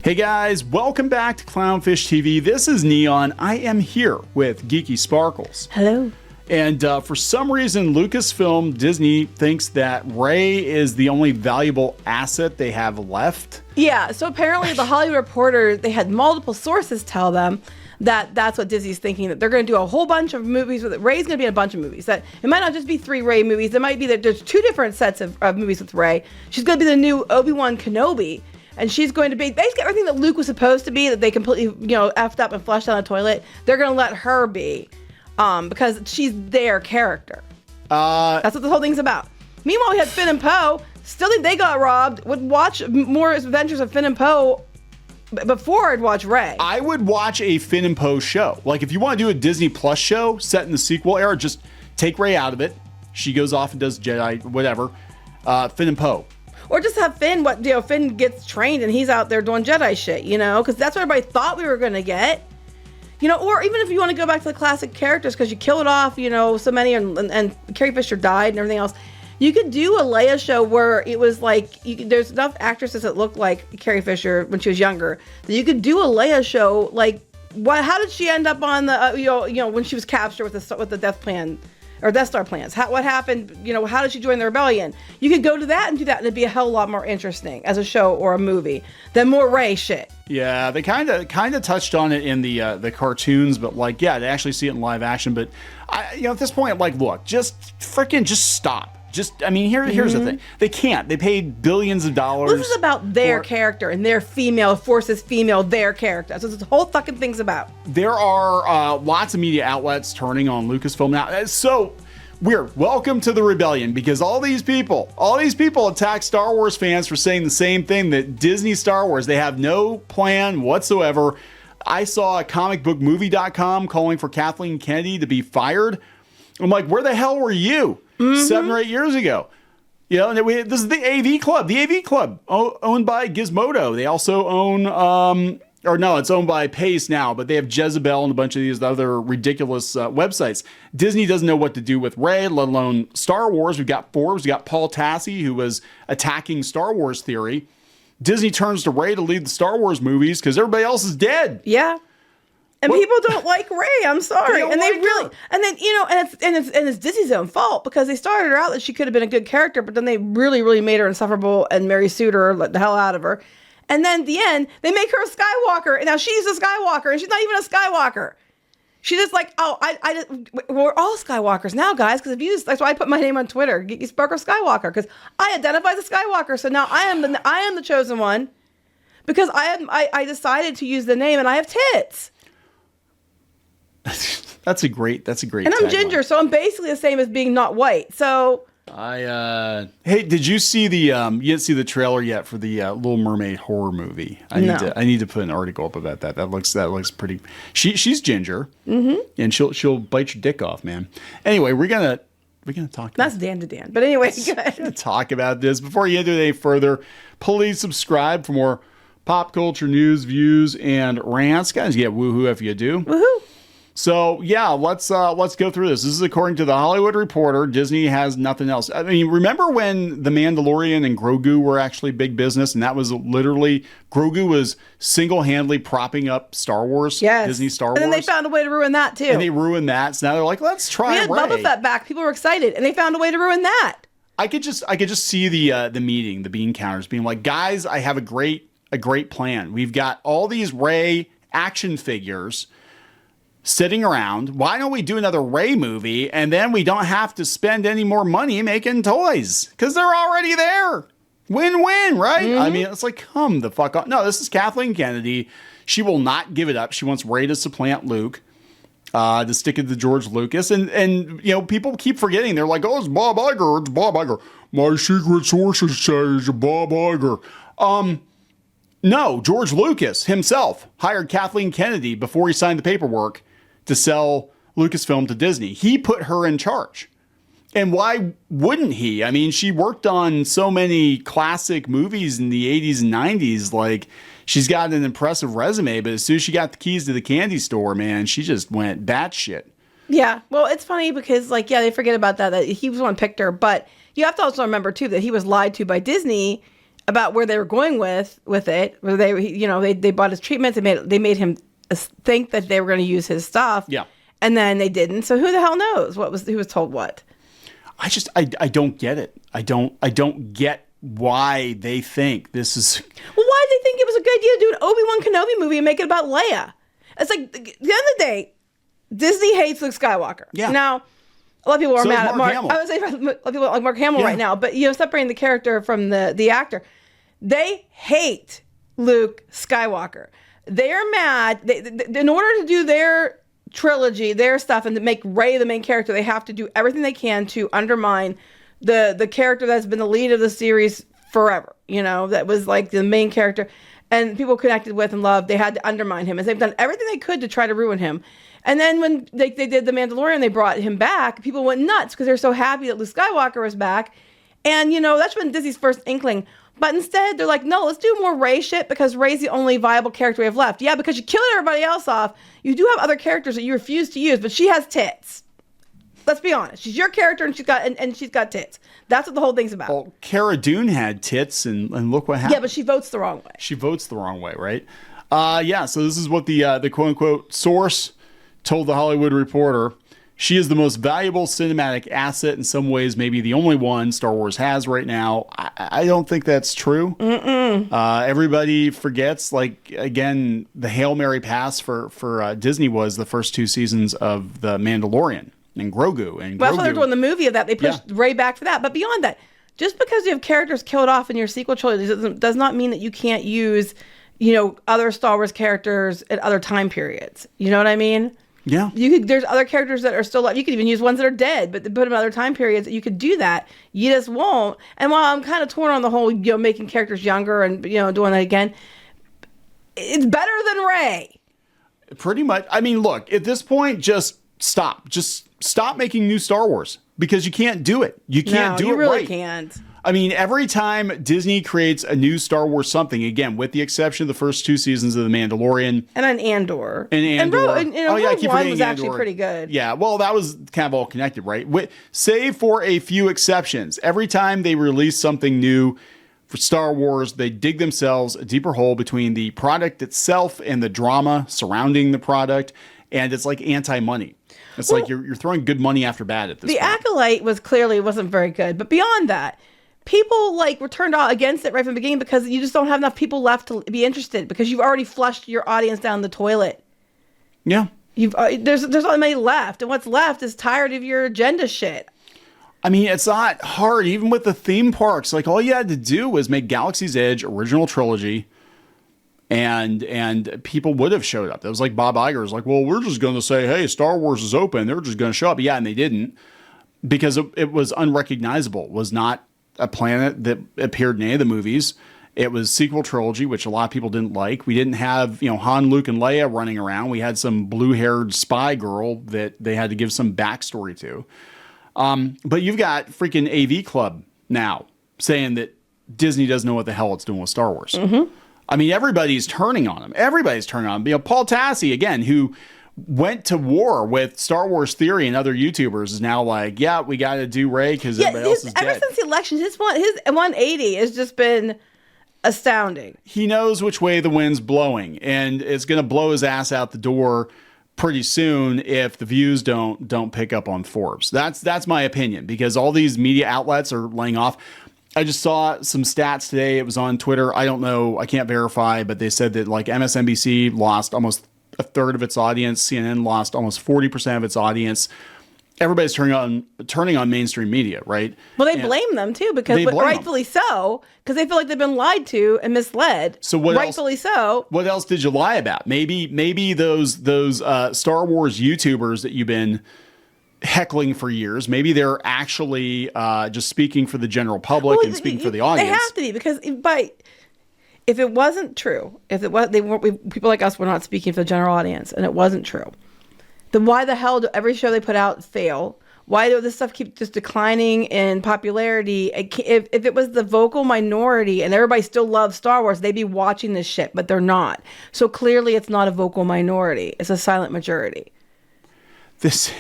Hey guys, welcome back to Clownfish TV. This is Neon. I am here with Geeky Sparkles. Hello. And for some reason, Lucasfilm, Disney thinks that Rey is the only valuable asset they have left. Yeah, so apparently the Hollywood Reporter, they had multiple sources tell them that that's what Disney's thinking, that they're going to do a whole bunch of movies with it. Rey's going to be in a bunch of movies. That it might not just be 3 Rey movies. It might be that there's 2 different sets of movies with Rey. She's going to be the new Obi-Wan Kenobi. And she's going to be basically everything that Luke was supposed to be, that they completely, effed up and flushed down the toilet. They're going to let her be, because she's their character. That's what the whole thing's about. Meanwhile, we had Finn and Poe. Still think they got robbed. Would watch more adventures of Finn and Poe before I'd watch Rey. I would watch a Finn and Poe show. Like, if you want to do a Disney Plus show set in the sequel era, just take Rey out of it. She goes off and does Jedi, whatever. Finn and Poe. Or just have Finn, Finn gets trained and he's out there doing Jedi shit, because that's what everybody thought we were going to get. Or even if you want to go back to the classic characters, because you killed off, so many, and Carrie Fisher died and everything else. You could do a Leia show where it was like, there's enough actresses that look like Carrie Fisher when she was younger, that you could do a Leia show, like, how did she end up on the, when she was captured with the Death Plan, or Death Star plans? What happened? How did she join the rebellion? You could go to that and do that, and it'd be a hell of a lot more interesting as a show or a movie than more Rey shit. Yeah, they kind of touched on it in the cartoons, but to actually see it in live action. But at this point, look, just stop. Here's the thing. They can't. They paid billions of dollars. Well, this is about their character and their female forces, their character. That's what this whole fucking thing's about. There are lots of media outlets turning on Lucasfilm now. So weird. Welcome to the rebellion, because all these people attack Star Wars fans for saying the same thing, that Disney Star Wars, they have no plan whatsoever. I saw a comicbookmovie.com calling for Kathleen Kennedy to be fired. I'm like, where the hell were you 7 or 8 years ago? And this is the AV Club. The AV Club, owned by Gizmodo. They also own, it's owned by Pace now, but they have Jezebel and a bunch of these other ridiculous websites. Disney doesn't know what to do with Rey, let alone Star Wars. We've got Forbes. We've got Paul Tassi, who was attacking Star Wars theory. Disney turns to Rey to lead the Star Wars movies because everybody else is dead. Yeah. And people don't like Rey. I'm sorry. And they really, and then, it's Disney's own fault, because they started her out that she could have been a good character, but then they really, really made her insufferable, and Mary sued her, let the hell out of her. And then at the end, they make her a Skywalker, and now she's a Skywalker, and she's not even a Skywalker. She's just like, we're all Skywalkers now, guys, because that's why I put my name on Twitter, Geeky Sparkle Skywalker, because I identify as a Skywalker, so now I am the chosen one, because I decided to use the name, and I have tits. That's a great And I'm ginger, so I'm basically the same as being not white. So hey, did you see you didn't see the trailer yet for the Little Mermaid horror movie? I need to put an article up about that. That looks pretty. She's ginger, and she'll bite your dick off, man. Anyway, we're gonna talk. That's Dan to Dan, but anyway, we're gonna talk about this. Before you do any further, please subscribe for more pop culture news, views, and rants. Guys, get woohoo if you do. Woohoo! So yeah, let's go through this. This is according to the Hollywood Reporter. Disney has nothing else. I mean, remember when the Mandalorian and Grogu were actually big business, and that was literally Grogu was single-handedly propping up Star Wars, Disney Star Wars, and then they found a way to ruin that too. And they ruined that. So now they're like, let's try. We had Boba Fett back. People were excited, and they found a way to ruin that. I could just see the meeting, the bean counters being like, guys, I have a great plan. We've got all these Rey action figures sitting around. Why don't we do another Rey movie, and then we don't have to spend any more money making toys, because they're already there. Win-win, right? I mean, it's like, come the fuck on. No, this is Kathleen Kennedy. She will not give it up. She wants Rey to supplant Luke, to stick it to George Lucas. And people keep forgetting. They're like, oh, it's Bob Iger. It's Bob Iger. My secret sources say it's Bob Iger. No, George Lucas himself hired Kathleen Kennedy before he signed the paperwork to sell Lucasfilm to Disney. He put her in charge. And why wouldn't he? I mean, she worked on so many classic movies in the 80s and 90s. Like, she's got an impressive resume, but as soon as she got the keys to the candy store, man, she just went batshit. Yeah. Well, it's funny because, they forget about that he was the one who picked her. But you have to also remember, too, that he was lied to by Disney about where they were going with it, where they bought his treatments, they made him think that they were going to use his stuff. Yeah. And then they didn't. So who the hell knows who was told what? I don't get it. I don't get why they think this is. Well, why did they think it was a good idea to do an Obi-Wan Kenobi movie and make it about Leia? It's like, at the end of the day, Disney hates Luke Skywalker. Yeah. Now, a lot of people are mad at Mark. Hamill. I would say a lot of people like Mark Hamill right now, but separating the character from the actor, they hate Luke Skywalker. They're mad. In order to do their trilogy, their stuff, and to make Rey the main character, they have to do everything they can to undermine the character that's been the lead of the series forever. That was like the main character, and people connected with and loved. They had to undermine him, and they've done everything they could to try to ruin him. And then when they did The Mandalorian, they brought him back. People went nuts because they're so happy that Luke Skywalker was back. And, that's been Disney's first inkling. But instead, they're like, no, let's do more Rey shit because Rey's the only viable character we have left. Yeah, because you killed everybody else off. You do have other characters that you refuse to use, but she has tits. Let's be honest. She's your character and she's got tits. That's what the whole thing's about. Well, Cara Dune had tits and look what happened. Yeah, but she votes the wrong way. She votes the wrong way, right? So this is what the quote-unquote source told The Hollywood Reporter. She is the most valuable cinematic asset, in some ways maybe the only one Star Wars has right now. I don't think that's true. Everybody forgets, again, the Hail Mary pass for Disney was the first 2 seasons of The Mandalorian and Grogu. Well, that's why they're doing the movie of that. They pushed Rey back for that. But beyond that, just because you have characters killed off in your sequel trilogy does not mean that you can't use, other Star Wars characters at other time periods. You know what I mean? Yeah. There's other characters that are still alive. You could even use ones that are dead, but put them in other time periods. You could do that. You just won't. And while I'm kind of torn on the whole, making characters younger and, doing that again, it's better than Rey. Pretty much. I mean, look, at this point, just stop. Just stop making new Star Wars because you can't do it. You can't do it right. You really can't. I mean, every time Disney creates a new Star Wars something, again, with the exception of the first 2 seasons of The Mandalorian. And an Andor. And Rogue One was Andor. actually pretty good. Yeah, well, that was kind of all connected, right? Save for a few exceptions. Every time they release something new for Star Wars, they dig themselves a deeper hole between the product itself and the drama surrounding the product. And it's like anti-money. It's like you're throwing good money after bad at this point. The Acolyte wasn't very good. But beyond that, people were turned against it right from the beginning because you just don't have enough people left to be interested because you've already flushed your audience down the toilet. Yeah. There's not many left. And what's left is tired of your agenda shit. I mean, it's not hard. Even with the theme parks, all you had to do was make Galaxy's Edge original trilogy. And people would have showed up. That was like Bob Iger was like, well, we're just going to say, hey, Star Wars is open. They're just going to show up. Yeah, and they didn't because it was unrecognizable. It was not a planet that appeared in any of the movies. It was sequel trilogy, which a lot of people didn't like. We didn't have, Han, Luke, and Leia running around. We had some blue-haired spy girl that they had to give some backstory to. But you've got freaking AV Club now saying that Disney doesn't know what the hell it's doing with Star Wars. Mm-hmm. I mean, everybody's turning on them. Everybody's turning on them. Paul Tassi, again, who went to war with Star Wars Theory and other YouTubers, is now like, yeah, we got to do Rey because everybody else is dead. Ever since the election, his 180 has just been astounding. He knows which way the wind's blowing, and it's going to blow his ass out the door pretty soon if the views don't pick up on Forbes. That's my opinion, because all these media outlets are laying off. I just saw some stats today. It was on Twitter. I don't know. I can't verify, but they said that MSNBC lost almost a third of its audience. CNN lost almost 40% of its audience. Everybody's turning on mainstream media, right? Well, they blame them too, because rightfully so, because they feel like they've been lied to and misled. So what rightfully so. What else did you lie about? Maybe those Star Wars YouTubers that you've been heckling for years, maybe they're actually just speaking for the general public and speaking for the audience. They have to be, because if it wasn't true, people like us were not speaking for the general audience, and it wasn't true, then why the hell do every show they put out fail? Why do this stuff keep just declining in popularity? If it was the vocal minority and everybody still loves Star Wars, they'd be watching this shit, but they're not. So clearly it's not a vocal minority. It's a silent majority. This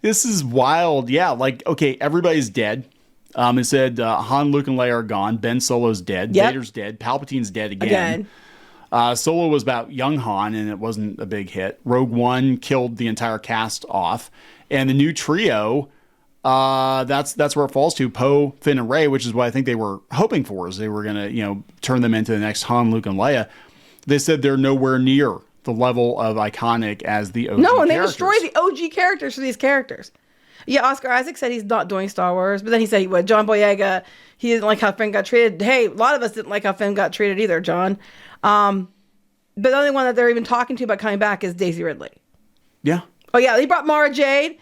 is wild. Yeah, okay, everybody's dead. It said Han, Luke, and Leia are gone. Ben Solo's dead. Yep. Vader's dead. Palpatine's dead again. Solo was about young Han, and it wasn't a big hit. Rogue One killed the entire cast off. And the new trio, that's where it falls to. Poe, Finn, and Rey, which is what I think they were hoping for, is they were going to, turn them into the next Han, Luke, and Leia. They said they're nowhere near the level of iconic as the OG No, and characters. they destroy the OG characters for these characters. Yeah, Oscar Isaac said he's not doing Star Wars, but then he said he would. John Boyega, he didn't like how Finn got treated. Hey, a lot of us didn't like how Finn got treated either, John. But the only one that they're even talking to about coming back is Daisy Ridley. Yeah. Oh, yeah, they brought Mara Jade.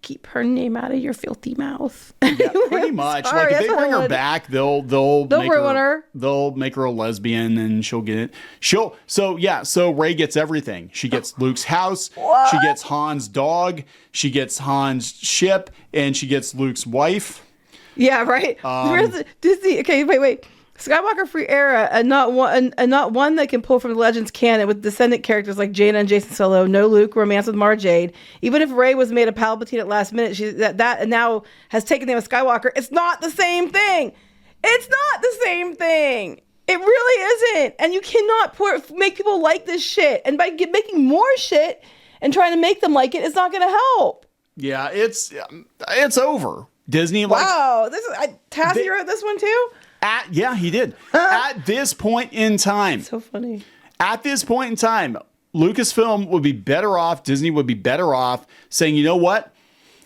Keep her name out of your filthy mouth. Yeah, pretty much. Sorry, like if they bring her back, they'll make ruin her. They'll make her a lesbian, and she'll get it. So Rey gets everything. She gets Luke's house. What? She gets Han's dog. She gets Han's ship, and she gets Luke's wife. Yeah, right. Where's the Disney? Okay, wait. Skywalker free era, and not one that can pull from the Legends canon with descendant characters like Jaina and Jason Solo. No Luke romance with Mara Jade. Even if Rey was made a Palpatine at last minute, that now has taken the name of Skywalker. It's not the same thing. It's not the same thing. It really isn't. And you cannot make people like this shit. And by making more shit and trying to make them like it, it's not going to help. Yeah, it's over. Disney. Wow, Tassie wrote this one too. Yeah, he did. At this point in time. So funny. At this point in time, Lucasfilm would be better off, Disney would be better off saying, you know what?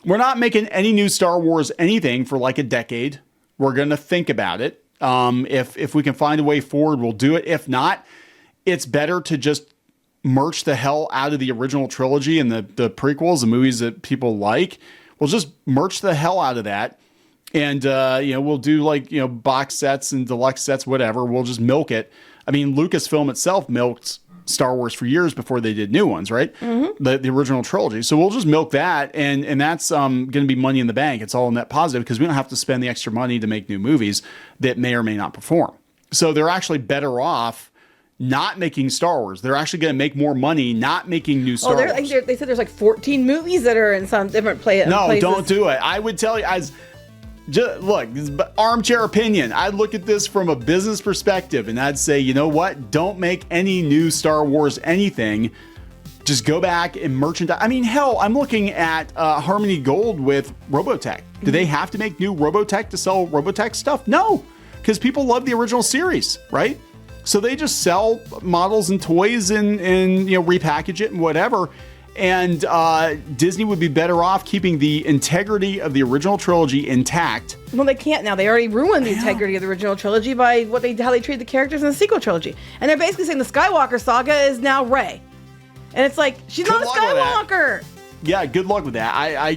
We're not making any new Star Wars anything for like a decade. We're going to think about it. If we can find a way forward, we'll do it. If not, it's better to just merch the hell out of the original trilogy and the prequels, the movies that people like. We'll just merch the hell out of that. And, we'll do box sets and deluxe sets, whatever. We'll just milk it. I mean, Lucasfilm itself milked Star Wars for years before they did new ones, right? Mm-hmm. The original trilogy. So we'll just milk that. And that's going to be money in the bank. It's all net positive because we don't have to spend the extra money to make new movies that may or may not perform. So they're actually better off not making Star Wars. They're actually going to make more money not making new Star Wars. They said there's like 14 movies that are in some different places. No, don't do it. I would tell you, look, this is armchair opinion. I'd look at this from a business perspective and I'd say, you know what? Don't make any new Star Wars anything. Just go back and merchandise. I mean, hell, I'm looking at Harmony Gold with Robotech. Do they have to make new Robotech to sell Robotech stuff? No, because people love the original series, right? So they just sell models and toys and repackage it and whatever. And Disney would be better off keeping the integrity of the original trilogy intact. Well, they can't now. They already ruined the integrity of the original trilogy by how they treat the characters in the sequel trilogy. And they're basically saying the Skywalker saga is now Rey. And it's like, she's not a Skywalker. Yeah, good luck with that.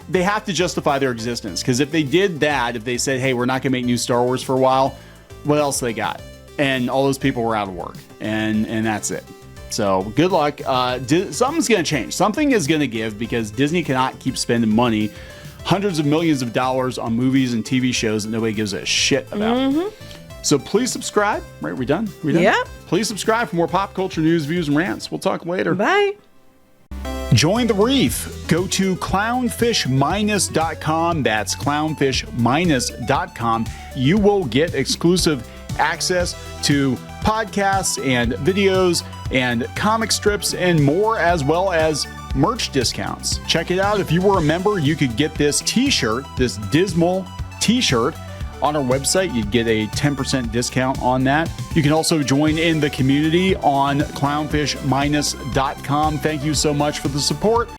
They have to justify their existence. Because if they did that, if they said, hey, we're not going to make new Star Wars for a while, what else they got? And all those people were out of work. And that's it. So good luck. Something's going to change. Something is going to give because Disney cannot keep spending money, hundreds of millions of dollars on movies and TV shows that nobody gives a shit about. Mm-hmm. So please subscribe. Right, we done? Yeah. Please subscribe for more pop culture news, views, and rants. We'll talk later. Bye. Join the reef. Go to clownfishminus.com. That's clownfishminus.com. You will get exclusive access to podcasts and videos and comic strips and more, as well as merch discounts. Check it out. If you were a member, you could get this t-shirt, this dismal t-shirt on our website. You'd get a 10% discount on that. You can also join in the community on clownfishminus.com. Thank you so much for the support.